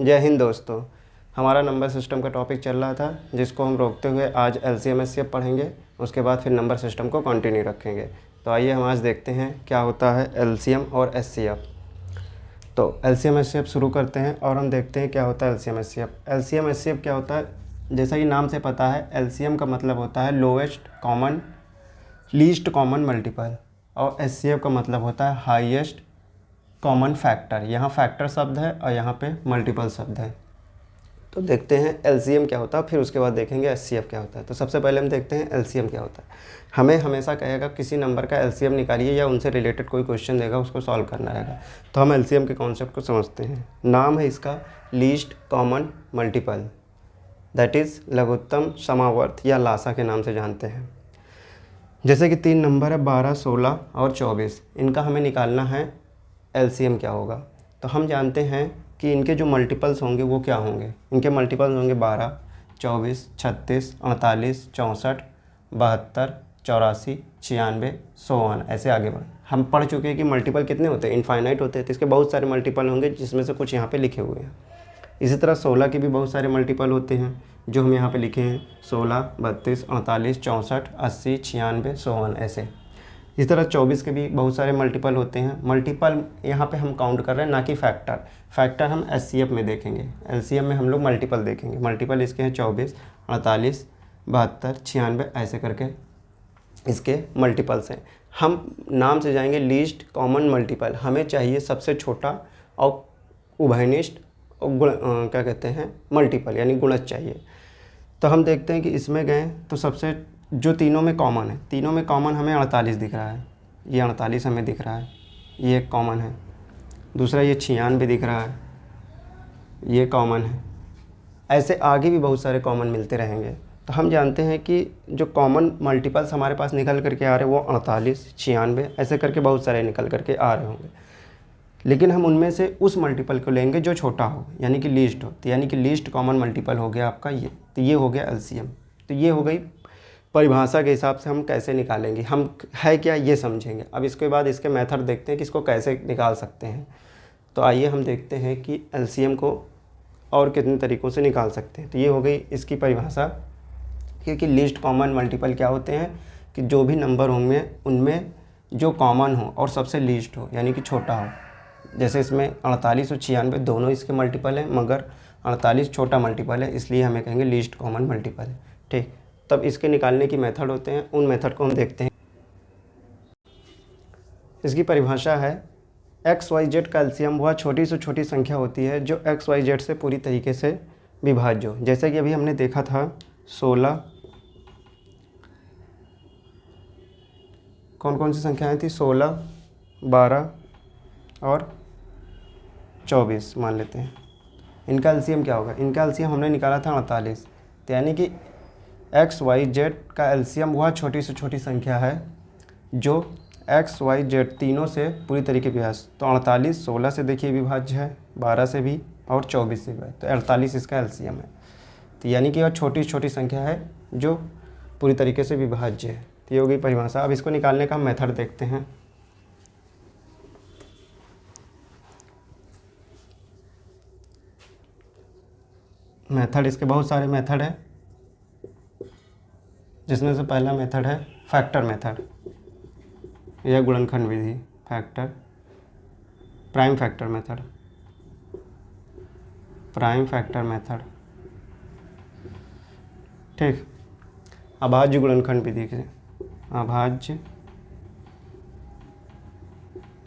जय हिंद दोस्तों। हमारा नंबर सिस्टम का टॉपिक चल रहा था, जिसको हम रोकते हुए आज एलसीएम एचसीएफ पढ़ेंगे। उसके बाद फिर नंबर सिस्टम को कंटिन्यू रखेंगे। तो आइए हम आज देखते हैं क्या होता है एलसीएम और एचसीएफ। तो एलसीएम एचसीएफ शुरू करते हैं और हम देखते हैं क्या होता है एलसीएम एचसीएफ। एलसीएम एचसीएफ क्या होता है, जैसा कि नाम से पता है, एलसीएम का मतलब होता है लीस्ट कॉमन मल्टीपल, और एचसीएफ का मतलब होता है हाईएस्ट कॉमन फैक्टर। यहाँ फैक्टर शब्द है और यहाँ पे मल्टीपल शब्द है। तो देखते हैं एलसीएम क्या होता है, फिर उसके बाद देखेंगे एचसीएफ क्या होता है। तो सबसे पहले हम देखते हैं एलसीएम क्या होता है। हमें हमेशा कहेगा किसी नंबर का एलसीएम निकालिए, या उनसे रिलेटेड कोई क्वेश्चन देगा, उसको सॉल्व करना रहेगा। तो हम एलसीएम के कॉन्सेप्ट को समझते हैं। नाम है इसका least common multiple, that is लघुत्तम समावर्त या लासा के नाम से जानते हैं। जैसे कि 3 नंबर है 12, 16 और 24। इनका हमें निकालना है एलसीएम क्या होगा। तो हम जानते हैं कि इनके जो मल्टीपल्स होंगे वो क्या होंगे। इनके मल्टीपल्स होंगे 12, 24, 36, 48, 64, 72, 84, 96, 100 ऐसे आगे बढ़। हम पढ़ चुके हैं कि मल्टीपल कितने होते हैं, इनफाइनाइट होते हैं। तो इसके बहुत सारे मल्टीपल होंगे, जिसमें से कुछ यहाँ पे लिखे हुए हैं। इसी तरह 16 के भी बहुत सारे मल्टीपल होते हैं, जो हम यहाँ पे लिखे हैं 16, 32, 48, 64, 80, 96, 100 ऐसे। इसी तरह 24 के भी बहुत सारे मल्टीपल होते हैं। मल्टीपल यहाँ पे हम काउंट कर रहे हैं, ना कि फैक्टर। फैक्टर हम एचसीएफ में देखेंगे, एलसीएम में हम लोग मल्टीपल देखेंगे। मल्टीपल इसके हैं 24, 48, 72, 96 ऐसे करके इसके मल्टीपल्स हैं। हम नाम से जाएंगे लीस्ट कॉमन मल्टीपल। हमें चाहिए सबसे छोटा और उभयनिष्ठ और क्या कहते हैं मल्टीपल, यानी गुणज चाहिए। तो हम देखते हैं कि इसमें गए तो सबसे जो तीनों में कॉमन है, तीनों में कॉमन हमें 48 दिख रहा है। ये 48 हमें दिख रहा है, ये एक कॉमन है। दूसरा ये 96 दिख रहा है, ये कॉमन है। ऐसे आगे भी बहुत सारे कॉमन मिलते रहेंगे। तो हम जानते हैं कि जो कॉमन मल्टीपल्स हमारे पास निकल करके आ रहे हैं वो 48, 96 ऐसे करके बहुत सारे निकल करके आ रहे होंगे। लेकिन हम उनमें से उस मल्टीपल को लेंगे जो छोटा हो, यानी कि लीस्ट हो। तो यानी कि लीस्ट कॉमन मल्टीपल हो गया आपका ये। तो ये हो गया एलसीएम। तो ये हो गई परिभाषा के हिसाब से हम कैसे निकालेंगे, हम है क्या ये समझेंगे। अब इसके बाद इसके मेथड देखते हैं कि इसको कैसे निकाल सकते हैं। तो आइए हम देखते हैं कि एलसीएम को और कितने तरीक़ों से निकाल सकते हैं। तो ये हो गई इसकी परिभाषा, क्योंकि लीस्ट कॉमन मल्टीपल क्या होते हैं कि जो भी नंबर होंगे उनमें जो कॉमन हो और सबसे लीस्ट हो, यानी कि छोटा हो। जैसे इसमें 48 और 96 दोनों इसके मल्टीपल हैं, मगर 48 छोटा मल्टीपल है, इसलिए हमें कहेंगे लीस्ट कॉमन मल्टीपल है। ठीक, तब इसके निकालने की मेथड होते हैं, उन मेथड को हम देखते हैं। इसकी परिभाषा है एक्स वाई जेड का एलसीएम वह छोटी से छोटी संख्या होती है जो एक्स वाई जेड से पूरी तरीके से विभाज्य हो। जैसे कि अभी हमने देखा था 16, कौन कौन सी संख्याएं थी, 16, 12 और 24 मान लेते हैं। इनका एलसीएम क्या होगा, इनका एलसीएम हमने निकाला था 48। तो यानी कि एक्स वाई जेड का एलसीएम वह छोटी से छोटी संख्या है जो एक्स वाई जेड तीनों से पूरी तरीके विभाज्य। तो 48 16 से देखिए विभाज्य है, 12 से भी और 24 से भी है। तो 48 इसका एलसीएम है। तो यानी कि वह छोटी छोटी संख्या है जो पूरी तरीके से विभाज्य है। तो ये होगी परिभाषा। अब इसको निकालने का मेथड देखते हैं। मेथड इसके बहुत सारे मेथड है, जिसमें से पहला मेथड है फैक्टर मेथड या गुणनखंड विधि। Factor, prime factor method, prime factor method. ठीक, अभाज्य गुणनखंड विधि से, अभाज्य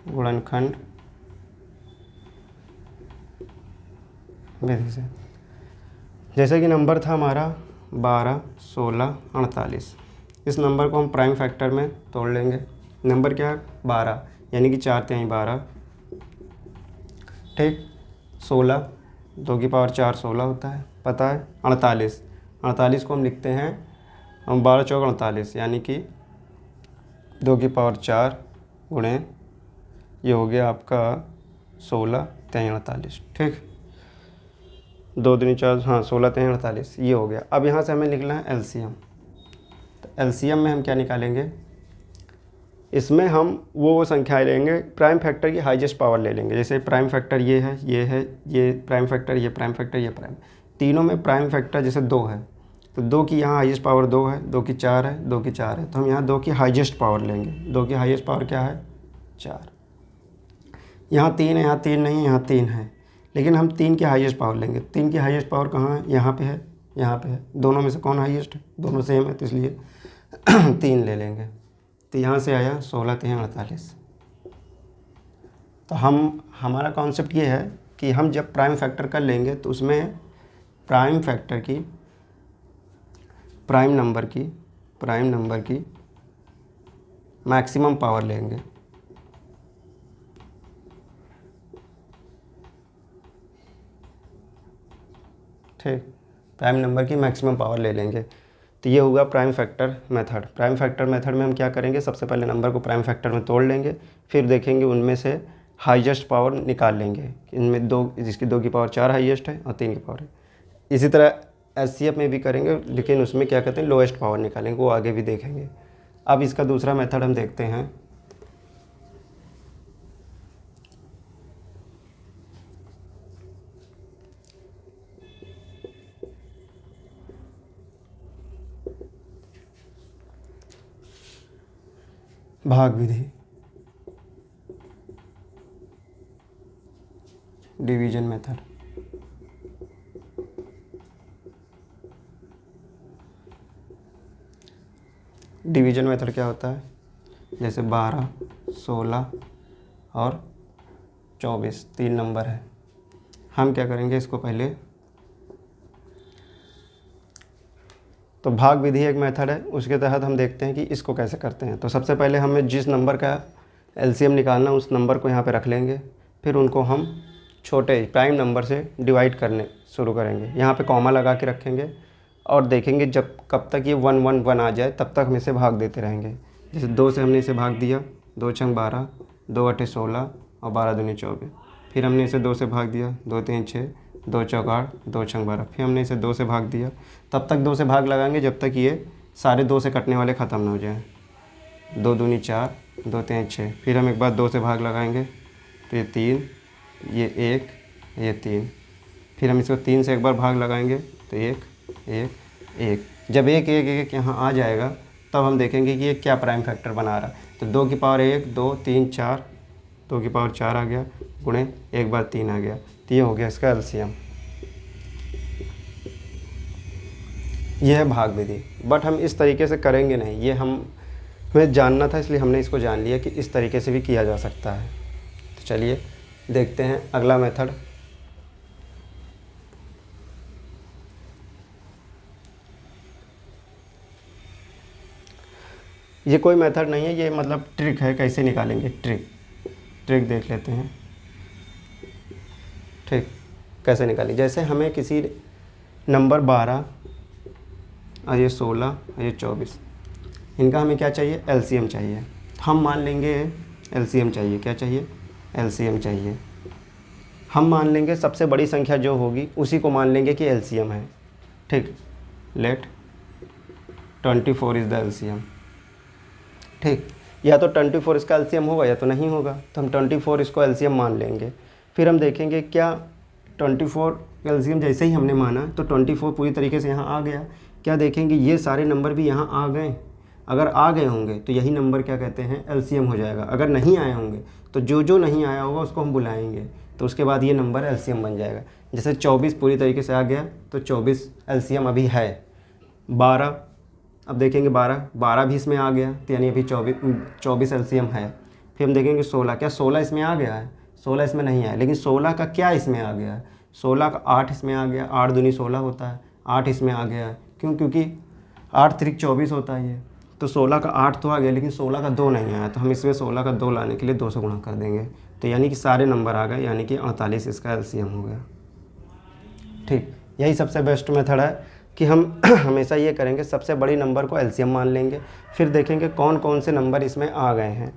गुणनखंड विधि से। जैसे कि नंबर था हमारा 12, 16, 48। इस नंबर को हम प्राइम फैक्टर में तोड़ लेंगे। नंबर क्या है 12, यानी कि 4 तिहाई 12। ठीक, 16, 2 की पावर 4 16 होता है, पता है। 48, 48 को हम लिखते हैं 12 चौक 48, यानी कि 2 की पावर 4 गुणे, ये हो गया आपका 16 तिहाई 48। ठीक, 2 दूनी 4, हाँ 16 तिहाई 48, ये हो गया। अब यहाँ से हमें निकलना है एलसीएम। तो एलसीएम में हम क्या निकालेंगे, इसमें हम वो संख्याएं लेंगे, प्राइम फैक्टर की हाईएस्ट पावर ले लेंगे। जैसे प्राइम फैक्टर ये है, ये प्राइम फैक्टर, ये प्राइम फैक्टर, ये प्राइम, तीनों में प्राइम फैक्टर जैसे 2 है तो 2 की यहाँ हाईएस्ट पावर 2 है, 2 की 4 है, 2 की 4 है, तो हम यहाँ 2 की हाईएस्ट पावर लेंगे। 2 की हाईएस्ट पावर क्या है? 4। यहाँ 3 है, यहाँ 3 नहीं है, यहाँ 3 है, लेकिन हम 3 की हाईएस्ट पावर लेंगे। 3 की हाईएस्ट पावर कहाँ है? यहाँ पे है, यहाँ पे है। दोनों में से कौन हाईएस्ट है? दोनों सेम है, तो इसलिए 3 ले लेंगे। तो यहाँ से आया 16 3 48। तो हमारा कॉन्सेप्ट ये है कि हम जब प्राइम फैक्टर कर लेंगे तो उसमें प्राइम फैक्टर की प्राइम नंबर की मैक्सिमम पावर लेंगे। ठीक, प्राइम नंबर की मैक्सिमम पावर ले लेंगे। तो ये होगा prime factor method. Prime factor method में हम क्या करेंगे? सबसे पहले नंबर को प्राइम फैक्टर में तोड़ लेंगे, फिर देखेंगे उनमें से हाईएस्ट पावर निकाल लेंगे। इनमें 2, जिसकी 2 की पावर 4 हाईएस्ट है और 3 की पावर है। इसी तरह एचसीएफ में भी करेंगे, लेकिन उसमें क्या कहते हैं, लोएस्ट पावर निकालेंगे, वो आगे भी देखेंगे। अब इसका दूसरा मेथड हम देखते हैं। भाग विधि, डिवीजन मेथड। डिवीजन मेथड क्या होता है? जैसे 12, 16 और 24 3 नंबर है। हम क्या करेंगे? इसको पहले तो भाग विधि एक मेथड है, उसके तहत हम देखते हैं कि इसको कैसे करते हैं। तो सबसे पहले हमें जिस नंबर का एलसीएम निकालना उस नंबर को यहाँ पे रख लेंगे, फिर उनको हम छोटे प्राइम नंबर से डिवाइड करने शुरू करेंगे। यहाँ पे कॉमा लगा के रखेंगे और देखेंगे जब कब तक ये 1 1 1 आ जाए तब तक हम इसे भाग देते रहेंगे। जैसे 2 से हमने इसे भाग दिया, 2 छंग 12, 2 अठे 16 और 12 दूनी 24। फिर हमने इसे 2 से भाग दिया, 2 3 6, 2 चौक 8, 2 छंग 12। फिर हमने इसे 2 से भाग दिया, तब तक 2 से भाग लगाएंगे जब तक ये सारे 2 से कटने वाले ख़त्म ना हो जाएं। 2 दूनी 4, 2 3 6। फिर हम एक बार 2 से भाग लगाएंगे तो ये 3, ये 1, ये 3। फिर हम इसको 3 से एक बार भाग लगाएंगे तो 1 1 1। जब 1 1 1 यहाँ आ जाएगा तब हम देखेंगे कि ये क्या प्राइम फैक्टर बना रहा है। तो 2 की पावर 1 2 3 4, 2 की पावर 4 आ गया, गुणे एक बार 3 आ गया। तो ये हो गया इसका एलसीएम। यह है भाग विधि, बट हम इस तरीके से करेंगे नहीं। ये हमें जानना था, इसलिए हमने इसको जान लिया कि इस तरीके से भी किया जा सकता है। तो चलिए देखते हैं अगला मेथड। ये कोई मेथड नहीं है, ये मतलब ट्रिक है, कैसे निकालेंगे ट्रिक देख लेते हैं। ठीक, कैसे निकालें? जैसे हमें किसी नंबर 12 और ये 16 और ये 24, इनका हमें क्या चाहिए? एलसीएम चाहिए। हम मान लेंगे एलसीएम चाहिए। क्या चाहिए? एलसीएम चाहिए। हम मान लेंगे सबसे बड़ी संख्या जो होगी उसी को मान लेंगे कि एलसीएम है। ठीक, लेट 24 इज़ द एलसीएम। ठीक, या तो 24 इसका एलसीएम होगा या तो नहीं होगा, तो हम 24 इसको एलसीएम मान लेंगे। फिर हम देखेंगे क्या 24 एलसीएम जैसे ही हमने माना तो 24 पूरी तरीके से यहाँ आ गया। क्या देखेंगे? ये सारे नंबर भी यहाँ आ गए। अगर आ गए होंगे तो यही नंबर क्या कहते हैं? एलसीएम हो जाएगा। अगर नहीं आए होंगे तो जो नहीं आया होगा उसको हम बुलाएंगे, तो उसके बाद ये नंबर एलसीएम बन जाएगा। जैसे 24 पूरी तरीके से आ गया तो 24 एलसीएम अभी है। 12, अब देखेंगे 12 भी इसमें आ गया, तो यानी अभी 24 एलसीएम है। फिर हम देखेंगे 16, क्या 16 इसमें आ गया है? 16 इसमें नहीं आया, लेकिन 16 का क्या इसमें आ गया है? 16 का 8 इसमें आ गया। 8 दूनी 16 होता है, 8 इसमें आ गया है। क्यों? क्योंकि 8 3 24 होता है ये, तो 16 का 8 तो आ गया, लेकिन 16 का 2 नहीं आया, तो हम इसमें 16 का 2 लाने के लिए 2 से गुणा कर देंगे। तो यानी कि सारे नंबर आ गए, यानी कि 48 इसका एलसीएम हो गया। ठीक, यही सबसे बेस्ट मेथड है कि हम हमेशा ये करेंगे, सबसे बड़ी नंबर को एलसीएम मान लेंगे, फिर देखेंगे कौन कौन से नंबर इसमें आ गए हैं।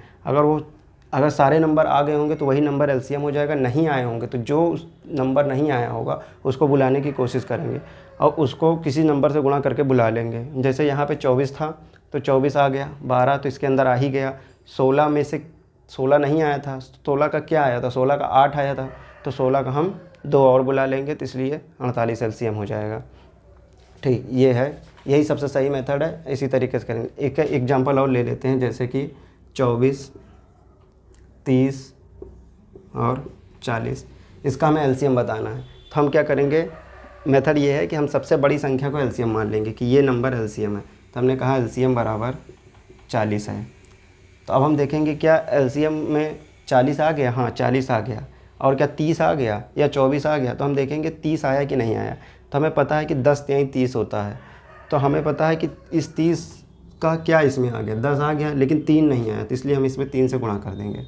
अगर सारे नंबर आ गए होंगे तो वही नंबर एलसीएम हो जाएगा। नहीं आए होंगे तो जो नंबर नहीं आया होगा उसको बुलाने की कोशिश करेंगे और उसको किसी नंबर से गुणा करके बुला लेंगे। जैसे यहाँ पे 24 था तो 24 आ गया, 12 तो इसके अंदर आ ही गया, 16 में से 16 नहीं आया था, 16 का क्या आया था, 16 का 8 आया था, तो 16 का हम 2 और बुला लेंगे, तो इसलिए 48 एलसीएम हो जाएगा। ठीक, ये है, यही सबसे सही मेथड है। इसी तरीके से करेंगे। एक एग्जांपल और ले लेते हैं, जैसे कि 24, 30 और 40, इसका हमें एलसीएम बताना है। तो हम क्या करेंगे, मेथड ये है कि हम सबसे बड़ी संख्या को एलसीएम मान लेंगे कि ये नंबर एलसीएम है। तो हमने कहा एलसीएम बराबर 40 है। तो अब हम देखेंगे क्या एलसीएम में 40 आ गया, हाँ 40 आ गया, और क्या 30 आ गया या 24 आ गया। तो हम देखेंगे 30 आया कि नहीं आया। तो हमें पता है कि 10 तिहाई 30 होता है, तो हमें पता है कि इस 30 का क्या इसमें आ गया, 10 आ गया, लेकिन 3 नहीं आया, तो इसलिए हम इसमें 3 से गुणा कर देंगे।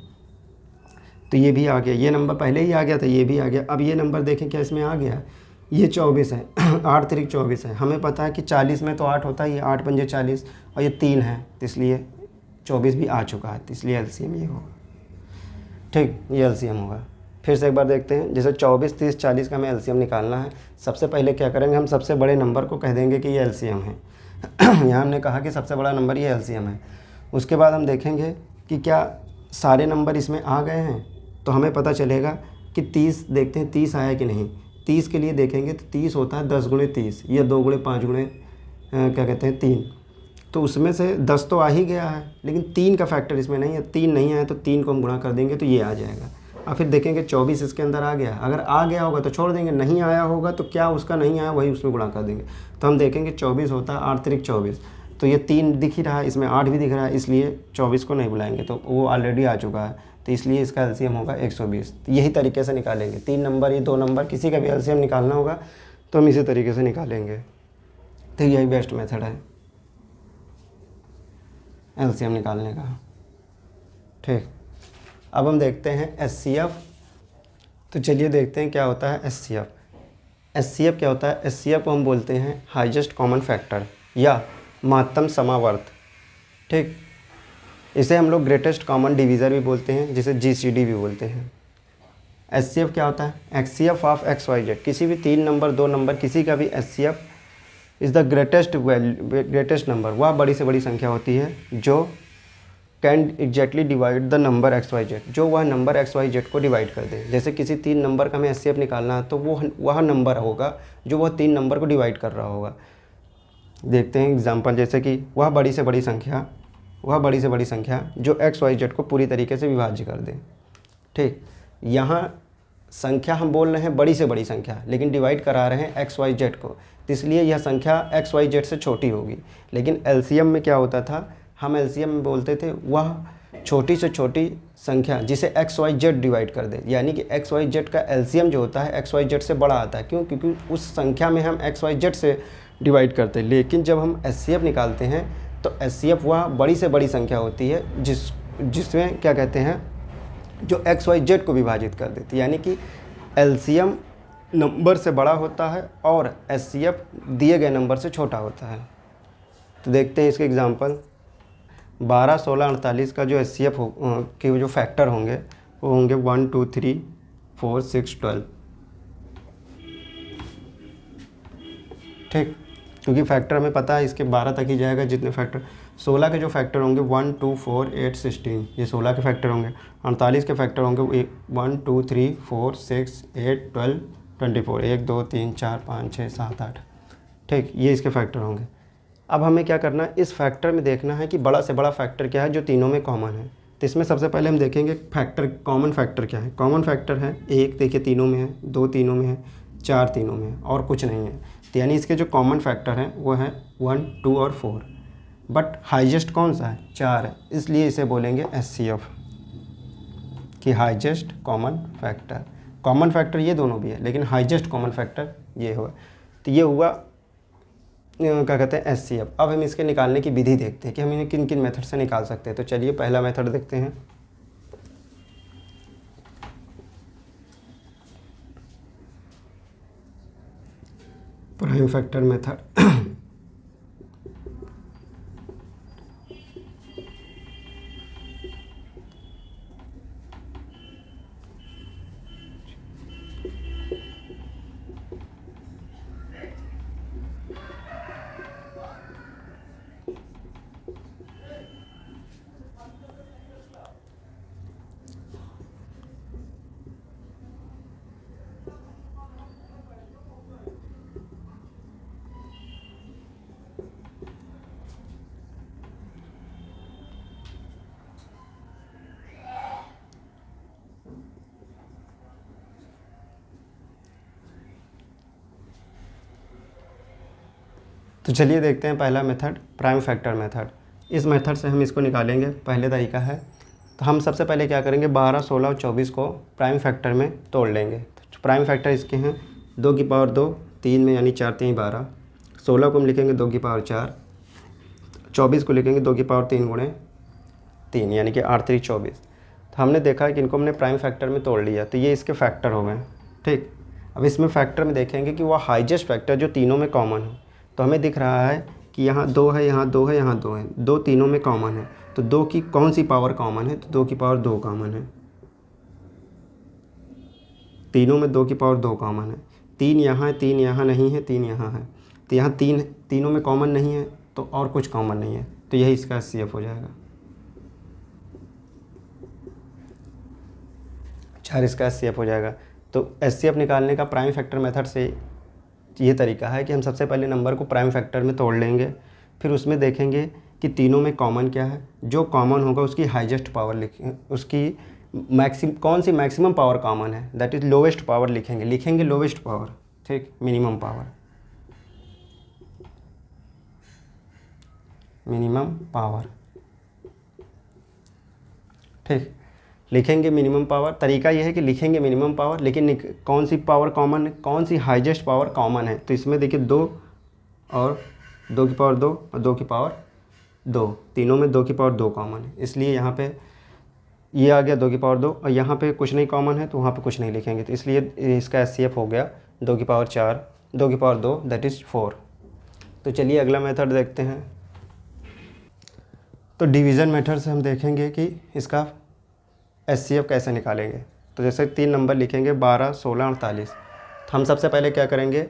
तो ये भी आ गया, ये नंबर पहले ही आ गया था, ये भी आ गया। अब ये नंबर देखें क्या इसमें आ गया, ये 24 है 8 तिरिक 24 है। हमें पता है कि 40 में तो 8 होता है, ये 8 पंजे 40, और ये 3 है, तो इसलिए 24 भी आ चुका है, तो इसलिए एलसीएम ये होगा। ठीक, ये एलसीएम होगा। फिर से एक बार देखते हैं, जैसे 24, 30, 40 का हमें एलसीएम निकालना है। सबसे पहले क्या करेंगे, हम सबसे बड़े नंबर को कह देंगे कि ये एलसीएम है। यहाँ हमने कहा कि सबसे बड़ा नंबर ये एलसीएम है। उसके बाद हम देखेंगे कि क्या सारे नंबर इसमें आ गए हैं, तो हमें पता चलेगा कि 30 देखते हैं 30 आया कि नहीं। 30 के लिए देखेंगे तो 30 होता है 10 गुणे 30, या 2 गुणे 5 गुणे क्या कहते हैं 3, तो उसमें से 10 तो आ ही गया है, लेकिन 3 का फैक्टर इसमें नहीं है, 3 नहीं आया, तो 3 को हम गुणा कर देंगे तो ये आ जाएगा। और फिर देखेंगे 24 इसके अंदर आ गया, अगर आ गया होगा तो छोड़ देंगे, नहीं आया होगा तो क्या उसका नहीं आया वही उसमें गुणा कर देंगे। तो हम देखेंगे 24 होता है 8 तिरिक 24, तो ये 3 दिख ही रहा है, इसमें 8 भी दिख रहा है, इसलिए 24 को नहीं बुलाएंगे, तो वो ऑलरेडी आ चुका है, तो इसलिए इसका एलसीएम होगा 120। तो यही तरीके से निकालेंगे, 3 नंबर, ये 2 नंबर, किसी का भी एलसीएम निकालना होगा तो हम इसी तरीके से निकालेंगे। तो यही बेस्ट मेथड है एलसीएम निकालने का। ठीक, अब हम देखते हैं एचसीएफ। तो चलिए देखते हैं क्या होता है एचसीएफ। एचसीएफ क्या होता है, एचसीएफ को हम बोलते हैं हाईएस्ट कॉमन फैक्टर या महत्तम समावर्त। ठीक, इसे हम लोग ग्रेटेस्ट कॉमन डिवीज़र भी बोलते हैं, जिसे जीसीडी भी बोलते हैं। एचसीएफ क्या होता है, एक्ससीएफ ऑफ एक्स वाई जेड। किसी भी 3 नंबर 2 नंबर किसी का भी HCF is the greatest number, वह बड़ी से बड़ी संख्या होती है जो can exactly divide the number X Y Z, जो वह नंबर एक्स वाई जेड को डिवाइड कर दे। जैसे किसी 3 नंबर का हमें एचसीएफ निकालना है, तो वह नंबर होगा जो वह 3 नंबर को डिवाइड कर रहा होगा। देखते हैं एग्जांपल, जैसे कि वह बड़ी से बड़ी संख्या जो एक्स वाई जेड को पूरी तरीके से विभाज्य कर दे। ठीक, यहाँ संख्या हम बोल रहे हैं बड़ी से बड़ी संख्या, लेकिन डिवाइड करा रहे हैं एक्स वाई जेड को, तो इसलिए यह संख्या एक्स वाई जेड से छोटी होगी। लेकिन एलसीएम में क्या होता था, हम एलसीएम में बोलते थे वह छोटी से छोटी संख्या जिसे एक्स वाई जेड डिवाइड कर दे, यानी कि एक्स वाई जेड का एलसीएम जो होता है एक्स वाई जेड से बड़ा आता है। क्यों? क्योंकि उस संख्या में हम एक्स वाई जेड से डिवाइड करते हैं। लेकिन जब हम एचसीएफ निकालते हैं तो एचसीएफ वह बड़ी से बड़ी संख्या होती है जिसमें क्या कहते हैं, जो एक्स वाई जेड को विभाजित कर देती है, यानी कि एलसीएम नंबर से बड़ा होता है और एचसीएफ दिए गए नंबर से छोटा होता है। तो देखते हैं इसके एग्जांपल। 12, 16, 48 का जो एचसीएफ के जो फैक्टर होंगे वो होंगे 1, 2, 3, 4, 6, 12। ठीक, क्योंकि फैक्टर हमें पता है इसके 12 तक ही जाएगा जितने फैक्टर। 16 के जो फैक्टर होंगे 1, 2, 4, 8, 16, ये 16 के फैक्टर होंगे। 48 के फैक्टर होंगे 1, 2, 3, 4, 6, 8, 12, 24, 1, 2, 3, 4, 5, 6, 7, 8। ठीक, ये इसके फैक्टर होंगे। अब हमें क्या करना है, इस फैक्टर में देखना है कि बड़ा से बड़ा फैक्टर क्या है जो तीनों में कॉमन है। तो इसमें सबसे पहले हम देखेंगे फैक्टर, कॉमन फैक्टर क्या है। कॉमन फैक्टर है 1, देखिए तीनों में है, 2 तीनों में है, 4 तीनों में है, और कुछ नहीं है। तो यानी इसके जो कॉमन फैक्टर हैं वो है 1, 2 और 4। बट हाईएस्ट कौन सा है, 4 है, इसलिए इसे बोलेंगे एचसीएफ कि highest common factor. Common factor ये दोनों भी है, लेकिन हाईएस्ट कॉमन फैक्टर ये हुआ। तो ये हुआ क्या कहते हैं एचसीएफ। अब हम इसके निकालने की विधि देखते हैं कि हम इन्हें किन किन मेथड से निकाल सकते हैं। तो चलिए पहला मेथड देखते हैं। Prime factor method. तो चलिए देखते हैं पहला मेथड, प्राइम फैक्टर मेथड। इस मेथड से हम इसको निकालेंगे। पहले तरीका है, तो हम सबसे पहले क्या करेंगे, 12, 16 और 24 को प्राइम फैक्टर में तोड़ लेंगे। तो प्राइम फैक्टर इसके हैं 2 की पावर 2, 3 में यानी 4 3 12। 16 को हम लिखेंगे 2 की पावर 4, 24 को लिखेंगे 2 की पावर 3 गुणे 3 यानी कि 8 3 24। तो हमने देखा कि इनको हमने प्राइम फैक्टर में तोड़ लिया, तो ये इसके फैक्टर हो गए। ठीक, अब इसमें फैक्टर में देखेंगे कि वो हाईएस्ट फैक्टर जो तीनों में कॉमन है। तो हमें दिख रहा है कि यहाँ 2 है, यहाँ 2 है, यहाँ 2 है, 2 तीनों में कॉमन है। तो 2 की कौन सी पावर कॉमन है, तो 2 की पावर 2 कॉमन है। तीनों में 2 की पावर 2 कॉमन है। 3 यहाँ है, 3 यहाँ नहीं है, 3 यहाँ है। तो यहाँ तीनों में कॉमन नहीं है, तो और कुछ कॉमन नहीं है, तो यही इसका एचसीएफ हो जाएगा। 4 इसका एचसीएफ हो जाएगा। तो एचसीएफ निकालने का प्राइम फैक्टर मेथड से ये तरीका है कि हम सबसे पहले नंबर को प्राइम फैक्टर में तोड़ लेंगे, फिर उसमें देखेंगे कि तीनों में कॉमन क्या है। जो कॉमन होगा उसकी हाईएस्ट पावर लिखेंगे, उसकी कौन सी मैक्सिमम पावर कॉमन है, दैट इज़ लोवेस्ट पावर लिखेंगे लोवेस्ट पावर। ठीक, मिनिमम पावर। ठीक, लिखेंगे मिनिमम पावर। तरीका यह है कि लिखेंगे मिनिमम पावर, लेकिन कौन सी पावर कॉमन है, कौन सी हाईएस्ट पावर कॉमन है। तो इसमें देखिए 2 और 2 की पावर 2 और 2 की पावर 2, तीनों में 2 की पावर 2 कॉमन है, इसलिए यहाँ पे ये आ गया 2 की पावर 2, और यहाँ पे कुछ नहीं कॉमन है तो वहाँ पे कुछ नहीं लिखेंगे। तो इसलिए इसका एचसीएफ हो गया 2 की पावर 4, 2 की पावर 2 दैट इज़ 4। तो चलिए अगला मेथड देखते हैं। तो डिवीज़न मेथड से हम देखेंगे कि इसका एचसीएफ कैसे निकालेंगे। तो जैसे 3 नंबर लिखेंगे 12, 16, 48। तो हम सबसे पहले क्या करेंगे,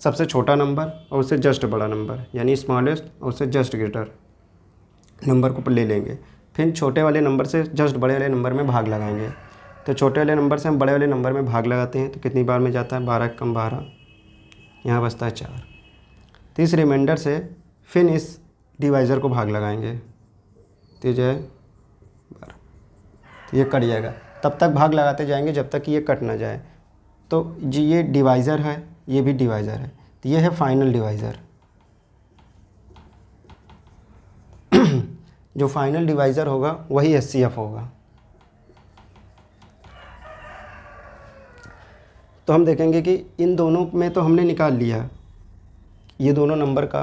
सबसे छोटा नंबर और उससे जस्ट बड़ा नंबर यानी स्मॉलेस्ट और उससे जस्ट ग्रेटर नंबर को ले लेंगे। फिर छोटे वाले नंबर से जस्ट बड़े वाले नंबर में भाग लगाएंगे। तो छोटे वाले नंबर से हम बड़े वाले नंबर में भाग लगाते हैं, तो कितनी बार में जाता है, 12 कम 12, यहाँ बचता है 4। तो इस रिमाइंडर से फिर इस डिवाइज़र को भाग लगाएंगे, तो ये जो है 12, तो ये कट जाएगा। तब तक भाग लगाते जाएंगे जब तक कि ये कट ना जाए। तो जी ये डिवाइज़र है, ये भी डिवाइज़र है, तो ये है फाइनल डिवाइज़र। जो फाइनल डिवाइज़र होगा वही एचसीएफ होगा। तो हम देखेंगे कि इन दोनों में तो हमने निकाल लिया, ये दोनों नंबर का,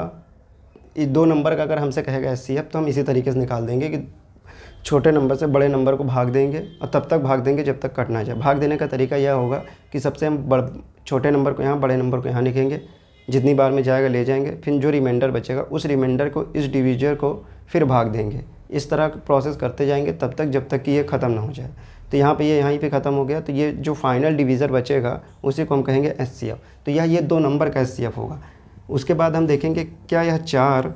इस 2 नंबर का अगर हमसे कहेगा एचसीएफ तो हम इसी तरीके से निकाल देंगे कि छोटे नंबर से बड़े नंबर को भाग देंगे और तब तक भाग देंगे जब तक कट ना जाए। भाग देने का तरीका यह होगा कि सबसे हम छोटे नंबर को यहाँ, बड़े नंबर को यहाँ लिखेंगे, जितनी बार में जाएगा ले जाएंगे, फिर जो रिमाइंडर बचेगा उस रिमाइंडर को इस डिवीज़र को फिर भाग देंगे। इस तरह प्रोसेस करते जाएंगे तब तक जब तक कि ये ख़त्म ना हो जाए। तो यहाँ पे ये यहीं पे ख़त्म हो गया, तो ये जो फाइनल डिवीज़र बचेगा उसी को हम कहेंगे एचसीएफ। तो यह ये 2 नंबर का एचसीएफ होगा। उसके बाद हम देखेंगे क्या यह 4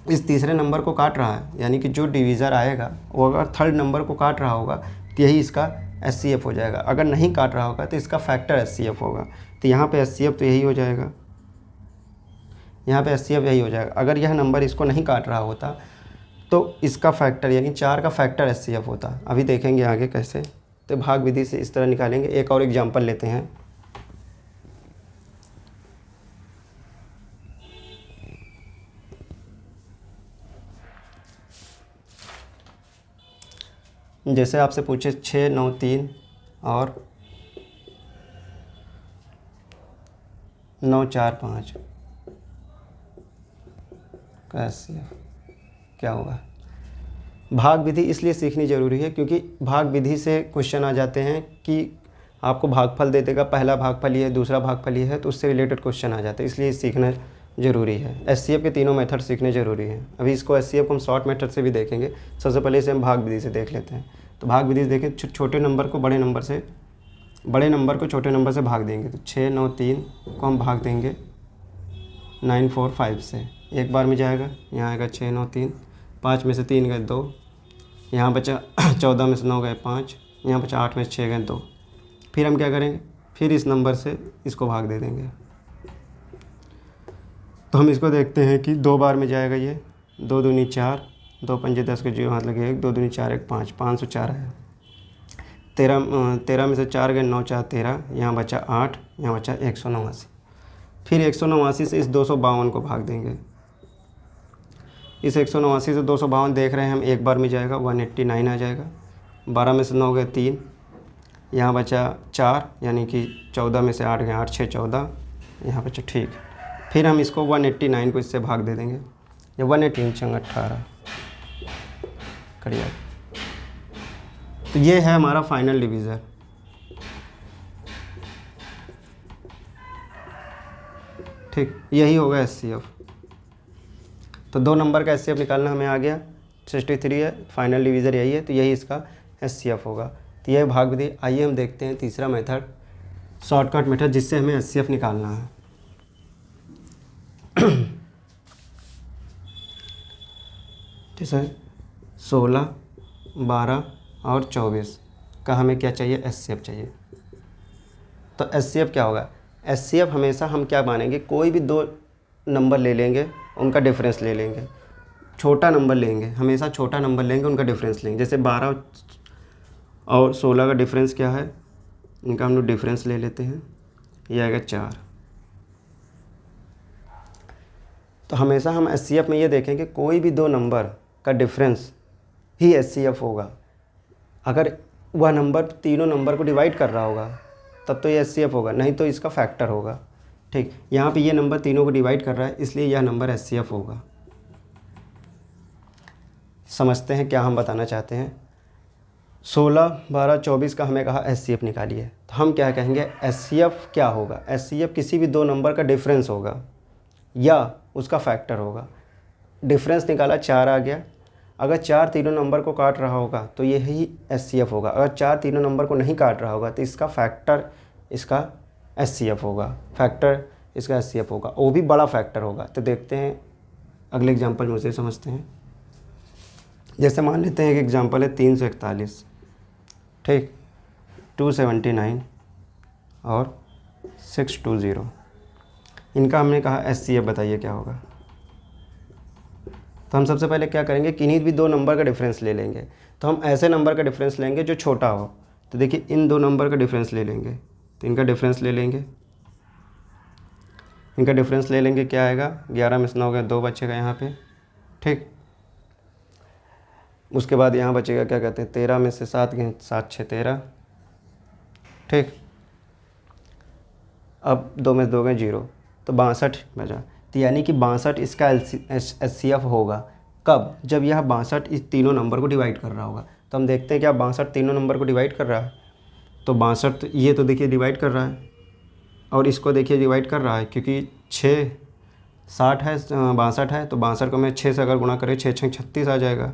इस तीसरे नंबर को काट रहा है, यानी कि जो डिवीज़र आएगा वो अगर थर्ड नंबर को काट रहा होगा तो यही इसका एचसीएफ हो जाएगा। अगर नहीं काट रहा होगा तो इसका फैक्टर एचसीएफ होगा। तो यहाँ पे एचसीएफ तो यही हो जाएगा, यहाँ पे एचसीएफ यही हो जाएगा। अगर यह नंबर इसको नहीं काट रहा होता तो इसका फैक्टर यानी 4 का फैक्टर एचसीएफ होता। अभी देखेंगे आगे कैसे। तो भाग विधि से इस तरह निकालेंगे। एक और एग्जाम्पल लेते हैं। जैसे आपसे पूछे 6 9 3 और 9 4 5 का एचसीएफ क्या होगा। भाग विधि इसलिए सीखनी ज़रूरी है क्योंकि भाग विधि से क्वेश्चन आ जाते हैं कि आपको भागफल दे देगा, पहला भागफल ये है, दूसरा भागफल ये है, तो उससे रिलेटेड क्वेश्चन आ जाते हैं, इसलिए सीखना ज़रूरी है। एचसीएफ के तीनों मेथड सीखने ज़रूरी हैं। अभी इसको एचसीएफ को हम शॉर्ट मेथड से भी देखेंगे। सबसे पहले इसे हम भाग विधि से देख लेते हैं। तो भाग विधि से देखें, छोटे नंबर को बड़े नंबर को छोटे नंबर से भाग देंगे। तो 6 9 3 को हम भाग देंगे 9 4 5 से, एक बार में जाएगा, यहाँ आएगा 6 9 3, 5 में से 3 गए 2, यहाँ बचा 14 में से 9 गए 5, यहाँ बचा 8 में से 6 गए 2। फिर हम क्या करेंगे, फिर इस नंबर से इसको भाग दे देंगे। तो हम इसको देखते हैं कि 2 बार में जाएगा, ये 2 दूनी 4, 2 पंजे 10 के 0 हाथ लगे 1, 2 दूनी 4 1 5, 504 है। 13 में से 4 गए 9 4 13, यहाँ बचा 8, यहाँ बचा 189। फिर 189 से इस 252 को भाग देंगे। इस 189 से 252 देख रहे हैं हम, एक बार में जाएगा, 189 आ जाएगा। 12 में से 9 गए 3, यहाँ बचा 4, यानी कि 14 में से 8 गए 8, 6 14, यहाँ बचा, ठीक। फिर हम इसको 189 को इससे भाग दे देंगे, या 118 चंग 18 करिए। तो ये है हमारा फाइनल डिवीज़र। ठीक, यही होगा SCF। तो 2 नंबर का SCF निकालना हमें आ गया, 63 है, फाइनल डिवीज़र यही है, तो यही इसका SCF होगा। तो यह भाग विधि। आइए हम देखते हैं तीसरा मेथड, शॉर्टकट मेथड, जिससे हमें SCF निकालना है। जैसे 16, 12 और 24 का हमें क्या चाहिए, SCF चाहिए। तो SCF क्या होगा, SCF हमेशा हम क्या मानेंगे, कोई भी 2 नंबर ले लेंगे, उनका डिफरेंस ले लेंगे, छोटा नंबर लेंगे, हमेशा छोटा नंबर लेंगे, उनका डिफरेंस लेंगे। जैसे 12 और 16 का डिफरेंस क्या है, इनका हम लोग डिफरेंस ले लेते हैं, ये आएगा 4। तो हमेशा हम SCF में ये देखें कि कोई भी 2 नंबर का डिफरेंस ही SCF होगा। अगर वह नंबर तीनों नंबर को डिवाइड कर रहा होगा तब तो ये SCF होगा, नहीं तो इसका फैक्टर होगा। ठीक, यहाँ पे ये नंबर तीनों को डिवाइड कर रहा है, इसलिए यह नंबर SCF होगा। समझते हैं क्या हम बताना चाहते हैं। 16, 12, 24 का हमें कहा SCF निकालिए, तो हम क्या कहेंगे, SCF क्या होगा, SCF किसी भी 2 नंबर का डिफरेंस होगा या उसका फैक्टर होगा। डिफरेंस निकाला, 4 आ गया। अगर 4 तीनों नंबर को काट रहा होगा तो यही SCF होगा। अगर 4 तीनों नंबर को नहीं काट रहा होगा तो इसका फैक्टर इसका SCF होगा, फैक्टर इसका SCF होगा, वो भी बड़ा फैक्टर होगा। तो देखते हैं अगले एग्जांपल में, उसे समझते हैं। जैसे मान लेते हैं एक एग्जांपल है 341, ठीक, 279 और 620। इनका हमने कहा SCF बताइए क्या होगा। तो हम सबसे पहले क्या करेंगे, किन्हीं भी 2 नंबर का डिफरेंस ले लेंगे। तो हम ऐसे नंबर का डिफरेंस लेंगे जो छोटा हो। तो देखिए इन 2 नंबर का डिफरेंस ले लेंगे, तो इनका डिफरेंस ले लेंगे, इनका डिफरेंस ले लेंगे, क्या आएगा, 11 में से 9 गए 2 बचेगा यहाँ पे, ठीक। उसके बाद यहाँ बचेगा, क्या कहते हैं, 13 में से 7 गए 7 6 13, ठीक। अब 2 में से 2 गए 0, तो 62 बचा। तो यानी कि 62 इसका SCF होगा। कब, जब यह 62 इस तीनों नंबर को डिवाइड कर रहा होगा। तो हम देखते हैं क्या 62 तीनों नंबर को डिवाइड कर रहा है। तो 62 ये तो देखिए डिवाइड कर रहा है, और इसको देखिए डिवाइड कर रहा है, क्योंकि 6 60 है, 62 है, तो 62 को मैं 6 से अगर गुणा करें, 6 6 36 आ जाएगा,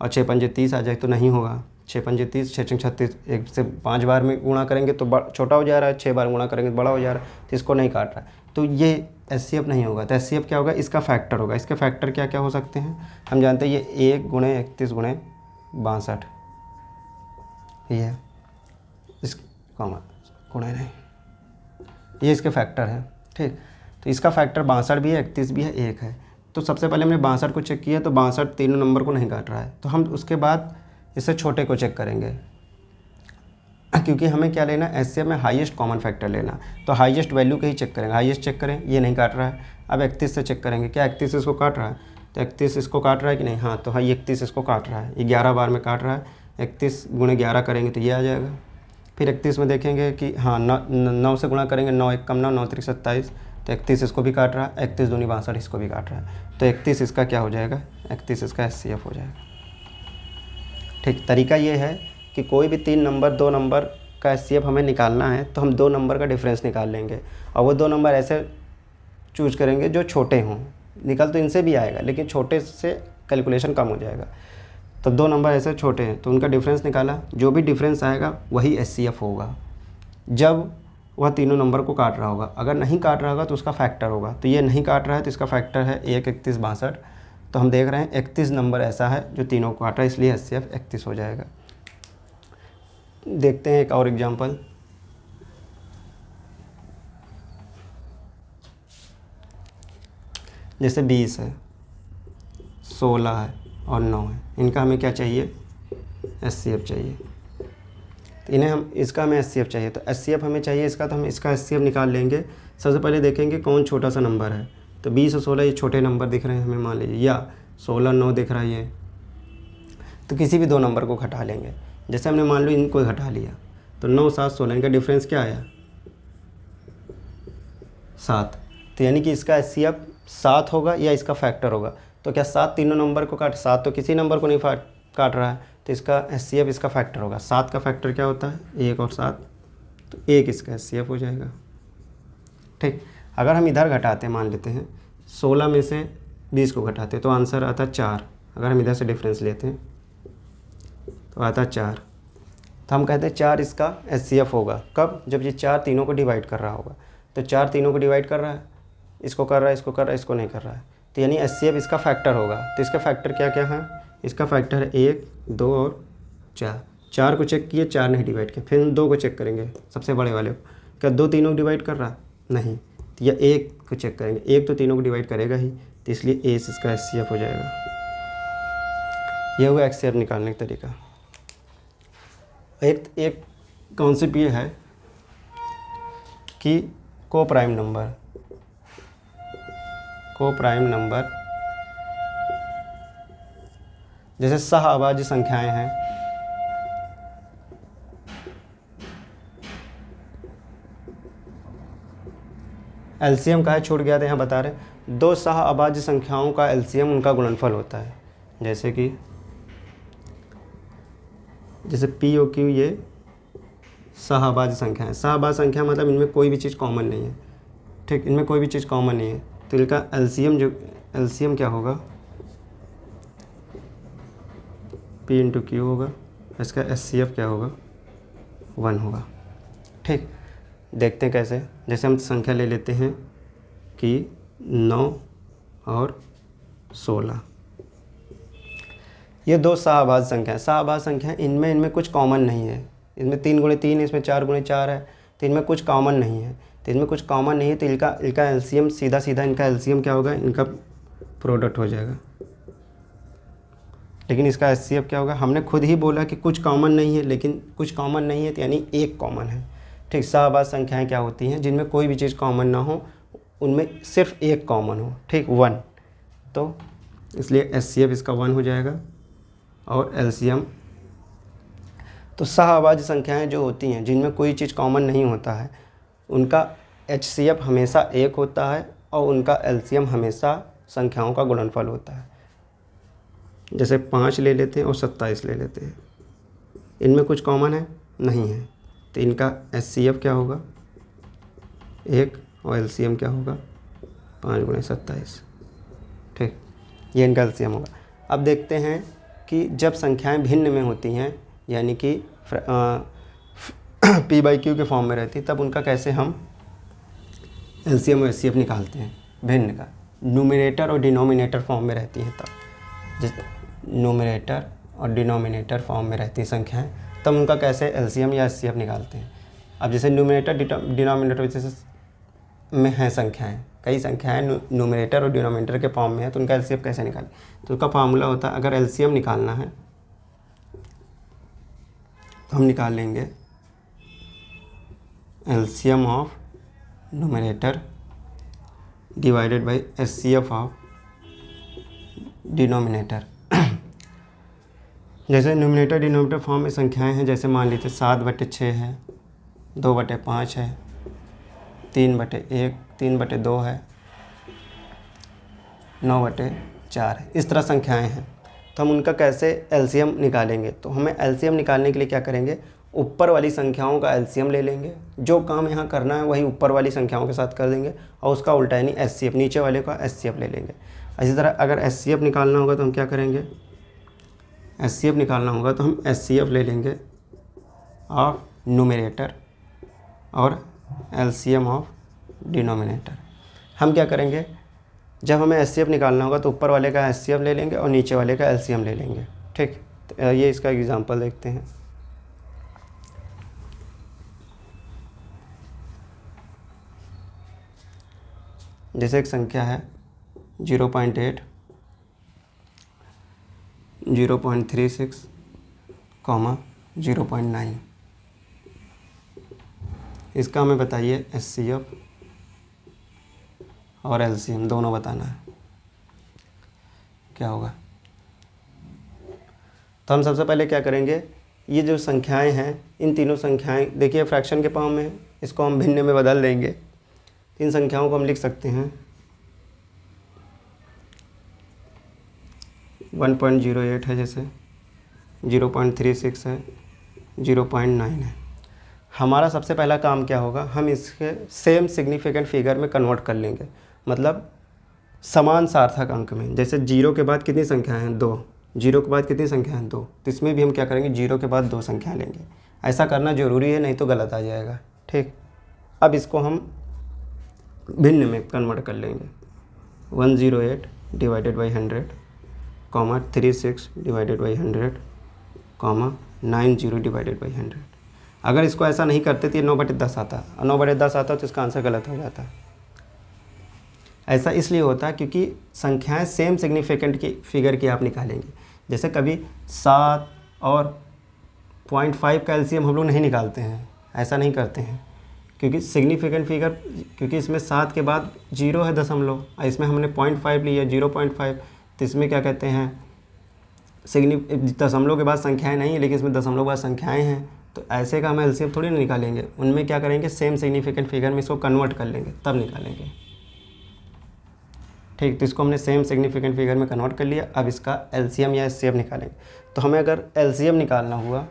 और 6 पंजे 30 आ जाए, तो नहीं होगा। 6 पंजे 30, 6 6 36, 1 से 5 बार में गुणा करेंगे तो छोटा हो जा रहा है, 6 बार गुणा करेंगे तो बड़ा हो जा रहा है, तो इसको नहीं काट रहा है, तो ये SCF नहीं होगा। तो SCF क्या होगा, इसका फैक्टर होगा। इसके फैक्टर क्या क्या हो सकते हैं, हम जानते हैं ये 1 गुणे 31 गुणे 62, ये इस कॉमा गुणे नहीं, ये इसके फैक्टर है, ठीक। तो इसका फैक्टर 62 भी है, 31 भी है, 1 है। तो सबसे पहले हमने 62 को चेक किया, तो 62 तीनों नंबर को नहीं काट रहा है। तो हम उसके बाद इससे छोटे को चेक करेंगे, क्योंकि हमें क्या लेना, SCF में हाईएस्ट कॉमन फैक्टर लेना। तो हाईएस्ट वैल्यू के ही चेक करेंगे, हाईएस्ट चेक करें, ये नहीं काट रहा है। अब 31 से चेक करेंगे, क्या 31 इसको काट रहा है, तो 31 इसको काट रहा है कि नहीं, हाँ, तो हाँ, ये 31 इसको काट रहा है, ये 11 बार में काट रहा है। 31 गुणे 11 करेंगे तो ये आ जाएगा। फिर 31 में देखेंगे कि हाँ, 9 से गुणा करेंगे, 9 1 कम 9, 9 3 27, तो 31 इसको भी काट रहा है, 31 दूनी 62 इसको भी काट रहा है। तो 31 इसका क्या हो जाएगा, 31 इसका SCF हो जाएगा, ठीक। तरीका ये है कि कोई भी 3 नंबर 2 नंबर का SCF हमें निकालना है, तो हम 2 नंबर का डिफरेंस निकाल लेंगे, और वो 2 नंबर ऐसे चूज करेंगे जो छोटे हों। निकल तो इनसे भी आएगा, लेकिन छोटे से कैलकुलेशन कम हो जाएगा। तो 2 नंबर ऐसे छोटे हैं, तो उनका डिफरेंस निकाला, जो भी डिफरेंस आएगा वही SCF होगा, जब वह तीनों नंबर को काट रहा होगा। अगर नहीं काट रहा होगा तो उसका फैक्टर होगा। तो ये नहीं काट रहा है, तो इसका फैक्टर है 1 31 62। तो हम देख रहे हैं 31 नंबर ऐसा है जो तीनों को काट रहा है, इसलिए SCF 31 हो जाएगा। देखते हैं एक और एग्जांपल। जैसे 20 है, 16 है और 9 है, इनका हमें क्या चाहिए, SCF चाहिए। तो इन्हें हम, इसका हमें SCF चाहिए, तो SCF हमें चाहिए इसका, तो हम इसका SCF निकाल लेंगे। सबसे पहले देखेंगे कौन छोटा सा नंबर है। तो 20 और 16 ये छोटे नंबर दिख रहे हैं हमें मान लीजिए, या 16 9 दिख रहा है ये। तो किसी भी दो नंबर को घटा लेंगे। जैसे हमने मान लो इनको घटा लिया, तो 9 7 16, इनका डिफरेंस क्या आया 7। तो यानी कि इसका HCF 7 होगा या इसका फैक्टर होगा। तो क्या 7 तीनों नंबर को काट, 7 तो किसी नंबर को नहीं काट रहा है, तो इसका HCF इसका फैक्टर होगा। 7 का फैक्टर क्या होता है 1 और 7, तो 1 इसका HCF हो जाएगा। ठीक, अगर हम इधर घटाते मान लेते हैं 16 में से 20 को घटाते तो आंसर आता है 4। अगर हम इधर से डिफरेंस लेते हैं तो आता है 4। तो हम कहते हैं 4 इसका HCF होगा। कब? जब ये 4 तीनों को डिवाइड कर रहा होगा। तो 4 तीनों को डिवाइड कर रहा है, इसको कर रहा है, इसको कर रहा है, इसको नहीं कर रहा है, तो यानी HCF इसका फैक्टर होगा। तो इसका फैक्टर क्या क्या है? इसका फैक्टर है 1 2 और 4। 4 को चेक किए, 4 नहीं डिवाइड किया, फिर 2 को चेक करेंगे सबसे बड़े वाले को, क्या 2 तीनों को डिवाइड कर रहा है? नहीं। तो या 1 को चेक करेंगे, 1 तो तीनों को डिवाइड करेगा ही, तो इसलिए A इसका HCF हो जाएगा। यह हुआ HCF निकालने का तरीका। एक कॉन्सेप्ट ये है कि को प्राइम नंबर जैसे सहअभाज्य संख्याएं हैं, एलसीएम का है छूट गया था, यहाँ बता रहे दो सहअभाज्य संख्याओं का एलसीएम उनका गुणनफल होता है। जैसे पी और क्यू ये सहअभाज्य संख्या है। सहअभाज्य संख्या मतलब इनमें कोई भी चीज़ कॉमन नहीं है। ठीक, इनमें कोई भी चीज़ कॉमन नहीं है, तो इनका एलसीएम क्या होगा P इंटू क्यू होगा, इसका HCF क्या होगा 1 होगा। ठीक, देखते हैं कैसे। जैसे हम संख्या ले लेते हैं कि 9 और 16, ये दो सहअभाज्य संख्या है। सहअभाज्य संख्या इनमें कुछ कॉमन नहीं है। इसमें 3 गुणे 3, इसमें 4 गुणे 4 है, तो इनमें कुछ कॉमन नहीं है। तो इनमें कुछ कॉमन नहीं है, तो इनका एलसीएम सीधा इनका एलसीएम क्या होगा, इनका प्रोडक्ट हो जाएगा। लेकिन इसका HCF क्या होगा? हमने खुद ही बोला कि कुछ कॉमन नहीं है, लेकिन कुछ कॉमन नहीं है तो यानी एक कॉमन है। ठीक, सहअभाज्य संख्याएं क्या होती हैं? जिनमें कोई भी चीज़ कॉमन ना हो, उनमें सिर्फ एक कॉमन हो। ठीक, 1। तो इसलिए HCF इसका 1 हो जाएगा और LCM। तो सहअभाज्य संख्याएं जो होती हैं जिनमें कोई चीज़ कॉमन नहीं होता है, उनका HCF हमेशा 1 होता है और उनका LCM हमेशा संख्याओं का गुणनफल होता है। जैसे 5 ले लेते हैं और 27 ले लेते हैं, इनमें कुछ कॉमन है नहीं है, तो इनका HCF क्या होगा 1 और LCM क्या होगा 5 गुणे 27। ठीक, ये इनका LCM होगा। अब देखते हैं कि जब संख्याएं भिन्न में होती हैं, यानी कि P/Q के फॉर्म में रहती, तब उनका कैसे हम LCM और HCF निकालते हैं भिन्न का। न्यूमरेटर और डिनोमिनेटर फॉर्म में रहती हैं, तब जिस न्यूमरेटर और डिनोमिनेटर फॉर्म में रहती संख्याएं, तब उनका कैसे LCM या HCF निकालते हैं। अब जैसे न्यूमरेटर डिनोमिनेटर जैसे में हैं संख्याएं, कई संख्याएं न्यूमरेटर और डिनोमिनेटर के फॉर्म में है, तो उनका LCM कैसे निकालें? तो उसका फार्मूला होता है, अगर LCM निकालना है तो हम निकाल लेंगे LCM of numerator divided by HCF of denominator. जैसे न्यूमरेटर डिनोमिनेटर फॉर्म में संख्याएं हैं, जैसे मान लीजिए 7/6 है, 2/5 है, 3/1, 3/2 है, 9/4 है, इस तरह संख्याएं हैं। तो हम उनका कैसे LCM निकालेंगे? तो हमें LCM निकालने के लिए क्या करेंगे, ऊपर वाली संख्याओं का LCM ले लेंगे, जो काम यहाँ करना है वही ऊपर वाली संख्याओं के साथ कर देंगे, और उसका उल्टा यानी HCF नीचे वाले का HCF ले लेंगे। इसी तरह अगर HCF निकालना होगा तो हम क्या करेंगे, HCF निकालना होगा तो हम HCF ले लेंगे ऑफ न्यूमरेटर और LCM ऑफ डिनोमिनेटर। हम क्या करेंगे, जब हमें HCF निकालना होगा तो ऊपर वाले का HCF ले लेंगे और नीचे वाले का LCM ले लेंगे। ठीक, तो ये इसका एग्जांपल देखते हैं। जैसे एक संख्या है 0.8, 0.36, 0.9, इसका हमें बताइए HCF और एलसीएम दोनों बताना है, क्या होगा। तो हम सबसे पहले क्या करेंगे, ये जो संख्याएं हैं, इन तीनों संख्याएं देखिए फ्रैक्शन के फॉर्म में, इसको हम भिन्न में बदल देंगे। इन संख्याओं को हम लिख सकते हैं 1.08 है, जैसे 0.36 है, 0.9 है। हमारा सबसे पहला काम क्या होगा, हम इसके सेम सिग्निफिकेंट फिगर में कन्वर्ट कर लेंगे, मतलब समान सार्थक अंक में। जैसे 0 के बाद कितनी संख्याएं हैं, 2, 0 के बाद कितनी संख्या हैं, 2, तो इसमें भी हम क्या करेंगे, 0 के बाद 2 संख्याएं लेंगे। ऐसा करना ज़रूरी है, नहीं तो गलत आ जाएगा। ठीक, अब इसको हम भिन्न में कन्वर्ट कर लेंगे। 108 divided by 100, 36 divided by 100, 90 divided by 100। अगर इसको ऐसा नहीं करते तो ये 9/10 आता, और 9/10 आता तो इसका आंसर गलत हो जाता। ऐसा इसलिए होता है क्योंकि संख्याएं सेम सिग्निफिकेंट की फिगर की आप निकालेंगे। जैसे कभी 7 और 0.5 का एलसीएम हम लोग नहीं निकालते हैं, ऐसा नहीं करते हैं, क्योंकि सिग्निफिकेंट फिगर, क्योंकि इसमें 7 के बाद 0 है दशमलव, इसमें हमने 0.5 लिया, 0.5, तो इसमें क्या कहते हैं, दशमलव के बाद संख्याएं नहीं है, लेकिन इसमें दशमलव के बाद संख्याएं हैं, तो ऐसे का हम एलसीएम थोड़ी ना निकालेंगे। उनमें क्या करेंगे, सेम सिग्निफिकेंट फिगर में इसको कन्वर्ट कर लेंगे, तब निकालेंगे। ठीक, तो इसको हमने सेम सिग्निफिकेंट फिगर में कन्वर्ट कर लिया। अब इसका एलसीएम या एचसीएफ निकालेंगे। तो हमें अगर एलसीएम निकालना हुआ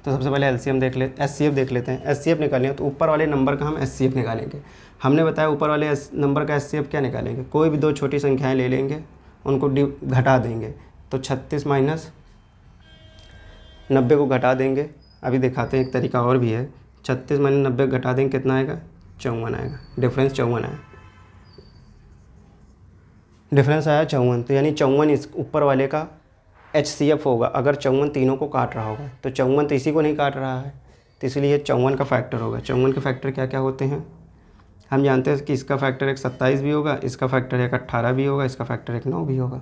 तो सबसे पहले एलसीएम एचसीएफ देख लेते हैं। एचसीएफ निकालनी है तो ऊपर वाले नंबर का हम एचसीएफ निकालेंगे। हमने बताया ऊपर वाले नंबर का एचसीएफ क्या निकालेंगे, कोई भी दो छोटी संख्याएं ले लेंगे, उनको घटा देंगे, तो 36 माइनस 90 को घटा देंगे। अभी दिखाते हैं, एक तरीका और भी है। 36 माइनस 90 घटा देंगे, कितना आएगा, 54 आएगा। डिफरेंस 54 आया, डिफरेंस आया 54, तो यानी 54 इस ऊपर वाले का एचसीएफ होगा। अगर 54 तीनों को काट रहा होगा, तो 54 तो इसी को नहीं काट रहा है, तो इसलिए 54 का फैक्टर होगा। 54 के फैक्टर क्या क्या होते हैं, हम जानते हैं कि इसका फैक्टर एक 27 भी होगा, इसका फैक्टर एक 18 भी होगा, इसका फैक्टर एक 9 भी होगा।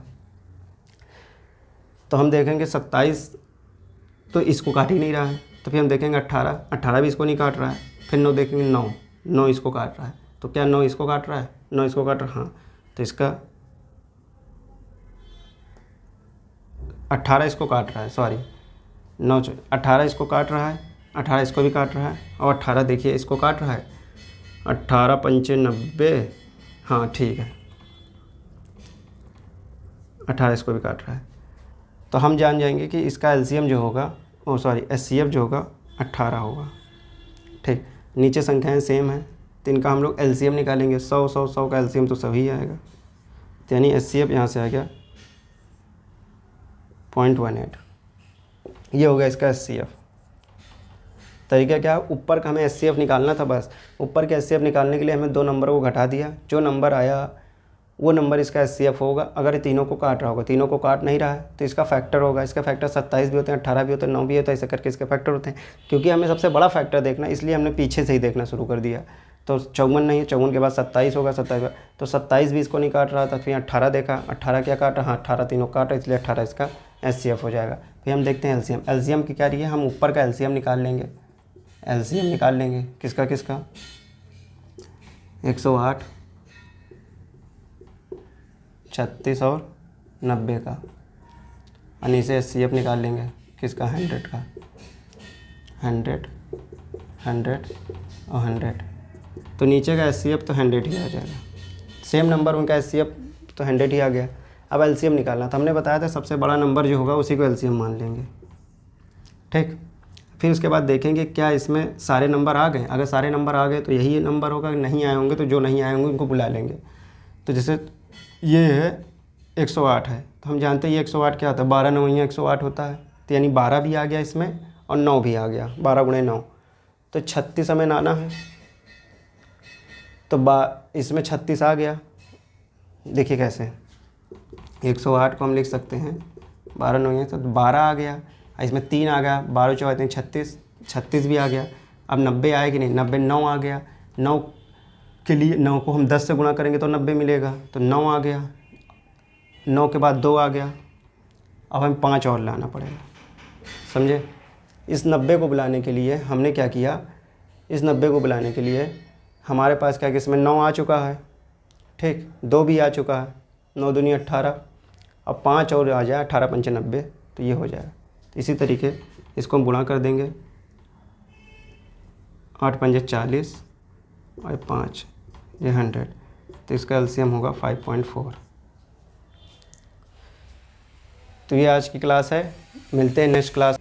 तो हम देखेंगे 27 तो इसको काट ही नहीं रहा है, तो फिर हम देखेंगे 18 भी इसको नहीं काट रहा है, फिर 9 देखेंगे, 9 इसको काट रहा है, तो क्या 9 इसको काट रहा है, 9 इसको काट रहा है, हाँ, तो इसका 18 इसको काट रहा है, सॉरी 9 18 इसको काट रहा है, 18 इसको भी काट रहा है, और 18 देखिए इसको काट रहा है, 18 पंचे 90, हाँ ठीक है, 18 इसको भी काट रहा है। तो हम जान जाएंगे कि इसका एलसीएम जो होगा, एचसीएफ जो होगा 18 होगा। ठीक, नीचे संख्याएं सेम हैं, तो इनका हम लोग एलसीएम निकालेंगे। 100 का एलसीएम तो सभी आएगा, तो यानी एचसीएफ यहाँ से आ गया 0.18, ये हो गया इसका एचसीएफ। तरीका क्या, ऊपर का हमें एचसीएफ निकालना था, बस ऊपर के एचसीएफ निकालने के लिए हमें दो नंबरों को घटा दिया, जो नंबर आया वो नंबर इसका एचसीएफ होगा। अगर ये तीनों को काट रहा होगा, तीनों को काट नहीं रहा है, तो इसका फैक्टर होगा। इसका फैक्टर 27 भी होते हैं, 18 भी होते हैं, 9 भी होता है, ऐसे करके इसके फैक्टर होते हैं। क्योंकि हमें सबसे बड़ा फैक्टर देखना, इसलिए हमने पीछे से ही देखना शुरू कर दिया। तो 54 नहीं है, 54 के बाद 27 होगा, 27 तो 27 भी इसको नहीं काट रहा था, फिर 18 देखा, 18 क्या काटा, हाँ 18 तीनों काटा, इसलिए 18 इसका एचसीएफ हो जाएगा। फिर हम देखते हैं एलसीएम। एलसीएम की क्या रही है, हम ऊपर का एलसीएम निकाल लेंगे। एलसीएम निकाल लेंगे किसका, 108, 36 और 90 का, और नीचे एचसीएफ निकाल लेंगे किसका, 100 का, 100 और 100, तो नीचे का एचसीएफ तो 100 ही आ जाएगा। सेम नंबर उनका एचसीएफ तो 100 ही आ गया। अब एलसीएम निकालना था, हमने बताया था सबसे बड़ा नंबर जो होगा उसी को एलसीएम मान लेंगे। ठीक, फिर उसके बाद देखेंगे क्या इसमें सारे नंबर आ गए। अगर सारे नंबर आ गए तो यही नंबर होगा, नहीं आए होंगे तो जो नहीं आए होंगे उनको बुला लेंगे। तो जैसे ये है 108 है, तो हम जानते हैं ये 108 क्या होता है, 12 9 108 होता है, तो यानी 12 भी आ गया इसमें और 9 भी आ गया, 12 गुणे 9, तो 36 हमें लाना है, तो इसमें 36 आ गया। देखिए कैसे, 108 को हम लिख सकते हैं 12 9 तो 12 आ गया, इसमें 3 आ गया, 12 4 36 भी आ गया। अब 90 आए कि नहीं, 90 9 आ गया, 9 के लिए 9 को हम 10 से गुणा करेंगे तो 90 मिलेगा, तो 9 आ गया, 9 के बाद 2 आ गया, अब हमें 5 और लाना पड़ेगा, समझे। इस 90 को बुलाने के लिए हमने क्या किया, इस 90 को बुलाने के लिए हमारे पास क्या कि इसमें 9 आ चुका है, ठीक, 2 भी आ चुका है, 9 दूनी 18, अब 5 और आ जाए, 18 पंचे 90, तो ये हो जाएगा। तो इसी तरीके इसको हम गुणा कर देंगे, 8 पंजे 40 और 5 ये 100, तो इसका एलसीएम होगा 5.4। तो ये आज की क्लास है, मिलते हैं नेक्स्ट क्लास।